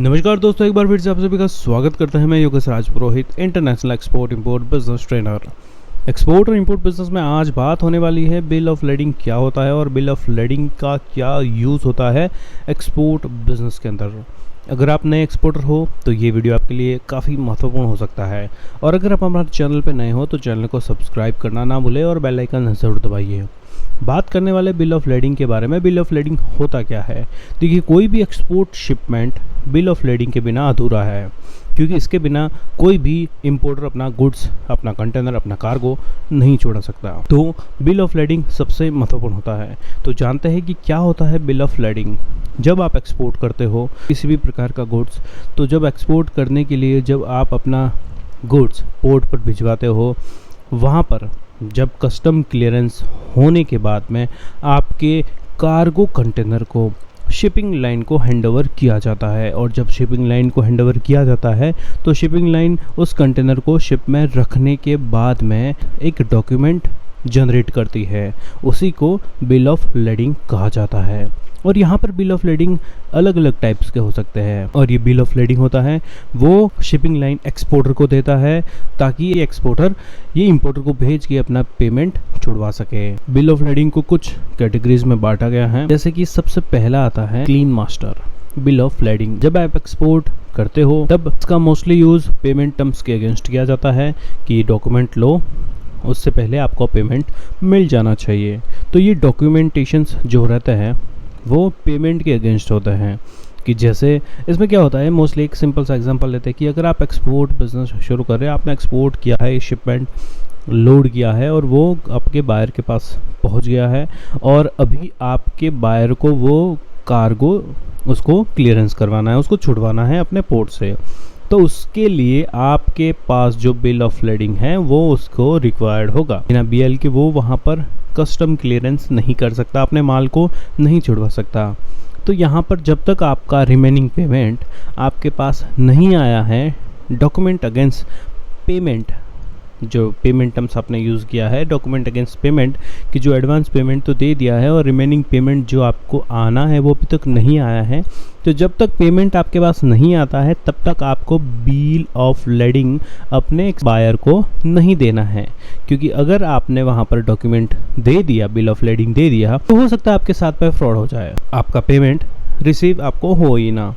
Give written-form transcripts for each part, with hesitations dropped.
नमस्कार दोस्तों, एक बार फिर से आप सभी का स्वागत करते हैं। मैं Yogesh Raj Purohit, international export import business trainer. Export और इंपोर्ट बिजनेस में आज बात होने वाली है बिल ऑफ लेडिंग क्या होता है और बिल ऑफ लेडिंग का क्या यूज़ होता है एक्सपोर्ट बिजनेस के अंदर। अगर आप नए एक्सपोर्टर हो तो ये वीडियो आपके लिए काफ़ी महत्वपूर्ण हो सकता है, और अगर आप हमारे चैनल पर नए हो तो चैनल को सब्सक्राइब करना ना भूलें और बेल आइकन ज़रूर दबाइए। बात करने वाले बिल ऑफ लेडिंग के बारे में। बिल ऑफ लेडिंग होता क्या है? देखिए, कोई भी export shipment bill of lading के बिना अधूरा है, क्योंकि इसके बिना कोई भी इंपोर्टर अपना गुड्स, अपना कंटेनर, अपना कार्गो नहीं छोड़ा सकता। तो बिल ऑफ लेडिंग सबसे महत्वपूर्ण होता है। तो जानते हैं कि क्या होता है बिल ऑफ लेडिंग। जब आप एक्सपोर्ट करते हो किसी भी प्रकार का गुड्स, तो जब एक्सपोर्ट करने के लिए जब आप अपना गुड्स पोर्ट पर भिजवाते हो, वहाँ पर जब कस्टम क्लियरेंस होने के बाद में आपके कार्गो कंटेनर को शिपिंग लाइन को हैंडओवर किया जाता है, और जब शिपिंग लाइन को हैंडओवर किया जाता है तो शिपिंग लाइन उस कंटेनर को शिप में रखने के बाद में एक डॉक्यूमेंट जनरेट करती है। उसी को बिल ऑफ लेडिंग कहा जाता है। और यहाँ पर बिल ऑफ लेडिंग अलग अलग टाइप्स के हो सकते हैं, और ये बिल ऑफ लेडिंग होता है वो शिपिंग लाइन एक्सपोर्टर को देता है, ताकि ये एक्सपोर्टर ये इंपोर्टर को भेज के अपना पेमेंट छुड़वा सके। बिल ऑफ लेडिंग को कुछ कैटेगरीज में बांटा गया है, जैसे कि सबसे पहला आता है clean master bill of lading. जब आप एक्सपोर्ट करते हो तब इसका मोस्टली यूज़ पेमेंट टर्म्स के अगेंस्ट किया जाता है कि डॉक्यूमेंट लो, उससे पहले आपको पेमेंट मिल जाना चाहिए। तो ये डॉक्यूमेंटेशंस जो रहते हैं वो पेमेंट के अगेंस्ट होते हैं। कि जैसे इसमें क्या होता है, मोस्टली एक सिंपल सा एग्जांपल लेते हैं कि अगर आप एक्सपोर्ट बिजनेस शुरू कर रहे हैं, आपने एक्सपोर्ट किया है, शिपमेंट लोड किया है और वो आपके बायर के पास पहुंच गया है, और अभी आपके बायर को वो कार्गो उसको क्लियरेंस करवाना है, उसको छुड़वाना है अपने पोर्ट से। तो उसके लिए आपके पास जो बिल ऑफ लेडिंग है वो उसको रिक्वायर्ड होगा। बिना बीएल के वो वहाँ पर कस्टम क्लियरेंस नहीं कर सकता, अपने माल को नहीं छुड़वा सकता। तो यहाँ पर जब तक आपका रिमेनिंग पेमेंट आपके पास नहीं आया है, डॉक्यूमेंट अगेंस्ट पेमेंट, जो पेमेंट टर्म्स आपने यूज़ किया है डॉक्यूमेंट अगेंस्ट पेमेंट, कि जो एडवांस पेमेंट तो दे दिया है और रिमेनिंग पेमेंट जो आपको आना है वो अभी तक नहीं आया है। तो जब तक पेमेंट आपके पास नहीं आता है तब तक आपको बिल ऑफ लेडिंग अपने बायर को नहीं देना है, क्योंकि अगर आपने वहाँ पर डॉक्यूमेंट दे दिया, बिल ऑफ लेडिंग दे दिया, तो हो सकता है आपके साथ में फ्रॉड हो जाए, आपका पेमेंट रिसीव आपको हो ही ना।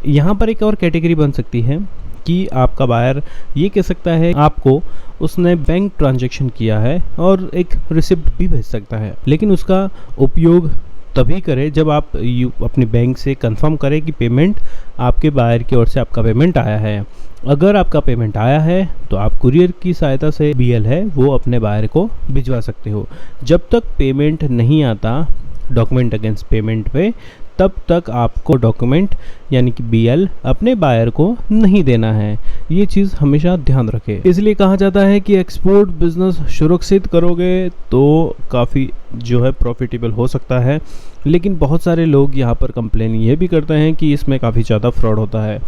यहाँ पर एक और कैटेगरी बन सकती है कि आपका बायर ये कह सकता है आपको उसने बैंक ट्रांजैक्शन किया है और एक रिसिप्ट भी भेज सकता है, लेकिन उसका उपयोग तभी करें जब आप अपने बैंक से कंफर्म करें कि पेमेंट आपके बायर की ओर से आपका पेमेंट आया है। अगर आपका पेमेंट आया है तो आप कुरियर की सहायता से बीएल है वो अपने बायर को भिजवा सकते हो। जब तक पेमेंट नहीं आता डॉक्यूमेंट अगेंस्ट पेमेंट पे, तब तक आपको डॉक्यूमेंट यानी कि बीएल अपने बायर को नहीं देना है। ये चीज़ हमेशा ध्यान रखें। इसलिए कहा जाता है कि एक्सपोर्ट बिजनेस सुरक्षित करोगे तो काफ़ी जो है प्रॉफिटेबल हो सकता है, लेकिन बहुत सारे लोग यहाँ पर कंप्लेन ये भी करते हैं कि इसमें काफ़ी ज़्यादा फ्रॉड होता है।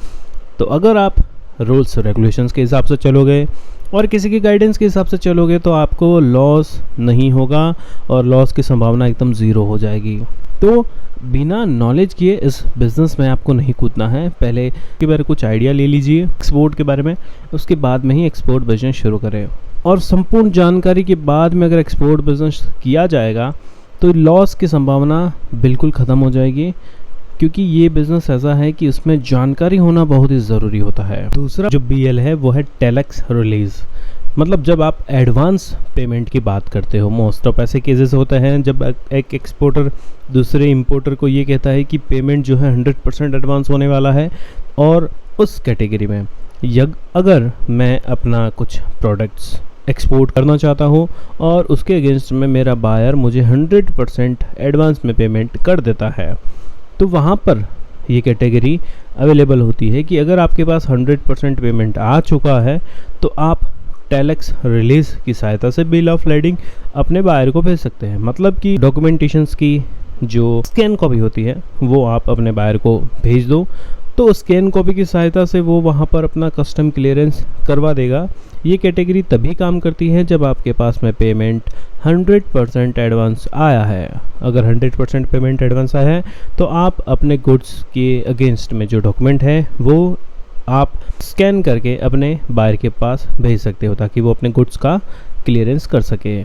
तो अगर आप रूल्स रेगुलेशंस के हिसाब से चलोगे और किसी की गाइडेंस के हिसाब से चलोगे तो आपको लॉस नहीं होगा, और लॉस की संभावना एकदम ज़ीरो हो जाएगी। तो बिना नॉलेज किए इस बिज़नेस में आपको नहीं कूदना है। पहले के बारे कुछ आइडिया ले लीजिए एक्सपोर्ट के बारे में, उसके बाद में ही एक्सपोर्ट बिजनेस शुरू करें। और संपूर्ण जानकारी के बाद में अगर एक्सपोर्ट बिजनेस किया जाएगा तो लॉस की संभावना बिल्कुल ख़त्म हो जाएगी, क्योंकि ये बिज़नेस ऐसा है कि उसमें जानकारी होना बहुत ही ज़रूरी होता है। दूसरा जो बीएल है वो है टैक्स रिलीज़। मतलब जब आप एडवांस पेमेंट की बात करते हो, मोस्ट ऑफ ऐसे केसेस होते हैं जब एक एक्सपोर्टर दूसरे इंपोर्टर को ये कहता है कि पेमेंट जो है 100% एडवांस होने वाला है, और उस कैटेगरी में अगर मैं अपना कुछ प्रोडक्ट्स एक्सपोर्ट करना चाहता हूँ और उसके अगेंस्ट में मेरा बायर मुझे 100% एडवांस में पेमेंट कर देता है, तो वहाँ पर ये कैटेगरी अवेलेबल होती है कि अगर आपके पास 100% पेमेंट आ चुका है तो आप टैक्स रिलीज़ की सहायता से बिल ऑफ लेडिंग अपने बायर को भेज सकते हैं। मतलब कि डॉक्यूमेंटेशंस की जो स्कैन कॉपी होती है वो आप अपने बायर को भेज दो, तो स्कैन कॉपी की सहायता से वो वहाँ पर अपना कस्टम क्लियरेंस करवा देगा। ये कैटेगरी तभी काम करती है जब आपके पास में पेमेंट 100% एडवांस आया है। अगर 100% पेमेंट एडवांस आया है तो आप अपने गुड्स के अगेंस्ट में जो डॉक्यूमेंट है वो आप स्कैन करके अपने बायर के पास भेज सकते हो ताकि वो अपने गुड्स का क्लियरेंस कर सके।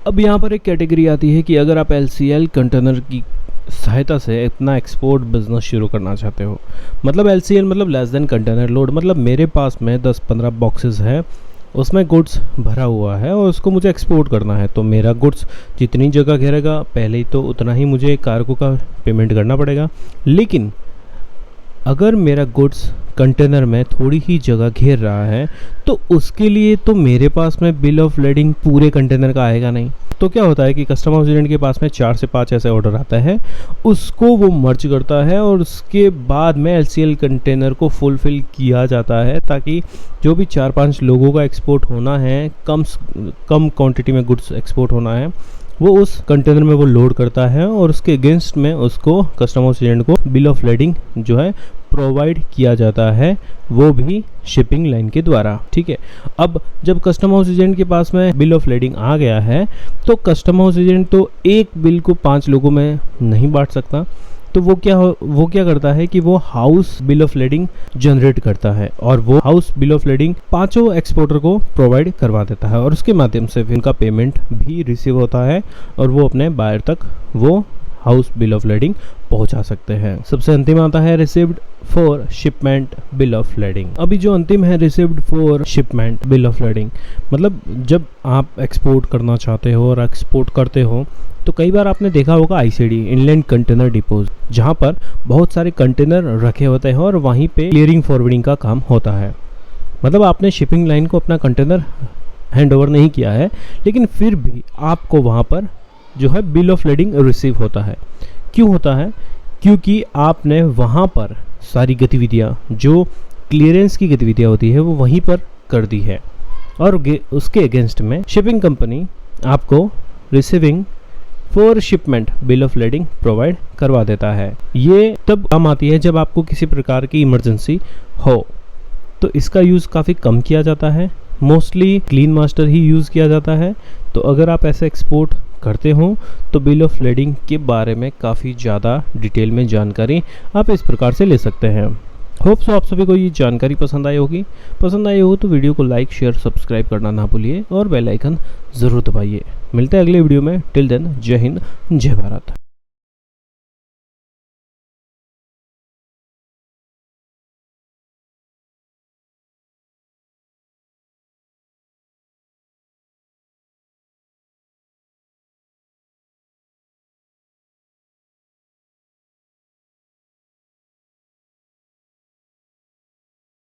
अब यहाँ पर एक कैटेगरी आती है कि अगर आप LCL कंटेनर की सहायता से इतना एक्सपोर्ट बिजनेस शुरू करना चाहते हो, मतलब LCL मतलब लेस देन कंटेनर लोड, मतलब मेरे पास में 10-15 बॉक्सेस है, उसमें गुड्स भरा हुआ है और उसको मुझे एक्सपोर्ट करना है। तो मेरा गुड्स जितनी जगह घेरेगा पहले ही तो उतना ही मुझे कार्गो का पेमेंट करना पड़ेगा। लेकिन अगर मेरा गुड्स कंटेनर में थोड़ी ही जगह घेर रहा है तो उसके लिए तो मेरे पास में बिल ऑफ लेडिंग पूरे कंटेनर का आएगा नहीं। तो क्या होता है कि कस्टम हाउस एजेंट के पास में 4 से 5 ऐसे ऑर्डर आता है, उसको वो मर्ज करता है और उसके बाद में LCL कंटेनर को फुलफिल किया जाता है ताकि जो भी 4-5 लोगों का एक्सपोर्ट होना है, कम क्वांटिटी में गुड्स एक्सपोर्ट होना है, वो उस कंटेनर में वो लोड करता है और उसके अगेंस्ट में उसको कस्टम हाउस एजेंट को बिल ऑफ लेडिंग जो है प्रोवाइड किया जाता है, वो भी शिपिंग लाइन के द्वारा। ठीक है, अब जब कस्टम हाउस एजेंट के पास में बिल ऑफ लेडिंग आ गया है तो कस्टम हाउस एजेंट तो एक बिल को 5 लोगों में नहीं बांट सकता। तो वो क्या करता है कि वो house bill of lading generate करता है और वो house bill of lading 5 exporter को प्रोवाइड करवा देता है और उसके माध्यम से उनका पेमेंट भी रिसीव होता है और वो अपने बायर तक वो हाउस बिल ऑफ लेडिंग पहुंचा सकते हैं। सबसे अंतिम आता है received for shipment bill of lading. अभी जो अंतिम है received for shipment bill of lading, मतलब जब आप एक्सपोर्ट करना चाहते हो और एक्सपोर्ट करते हो तो कई बार आपने देखा होगा ICD इनलैंड कंटेनर डिपोज, जहां पर बहुत सारे कंटेनर रखे होते हैं और वहीं पे क्लियरिंग फॉरवर्डिंग का काम होता है। मतलब आपने शिपिंग लाइन को अपना कंटेनर हैंड ओवर नहीं किया है लेकिन फिर भी आपको वहाँ पर जो है बिल ऑफ लेडिंग रिसीव होता है। क्यों होता है? क्योंकि आपने वहाँ पर सारी गतिविधियाँ, जो क्लियरेंस की गतिविधियाँ होती है वो वहीं पर कर दी है और उसके अगेंस्ट में शिपिंग कंपनी आपको receiving for shipment bill of lading provide करवा देता है। ये तब काम आती है जब आपको किसी प्रकार की इमरजेंसी हो, तो इसका यूज़ काफ़ी कम किया जाता है, मोस्टली क्लीन मास्टर ही यूज़ किया जाता है। तो अगर आप ऐसे एक्सपोर्ट करते हो तो बिल ऑफ लेडिंग के बारे में काफ़ी ज़्यादा डिटेल में जानकारी आप इस प्रकार से ले सकते हैं। होप सो आप सभी को ये जानकारी पसंद आई होगी। पसंद आई हो तो वीडियो को लाइक, शेयर, सब्सक्राइब करना ना भूलिए और बेल आइकन ज़रूर दबाइए। मिलते हैं अगले वीडियो में। टिल देन, जय हिंद, जय भारत।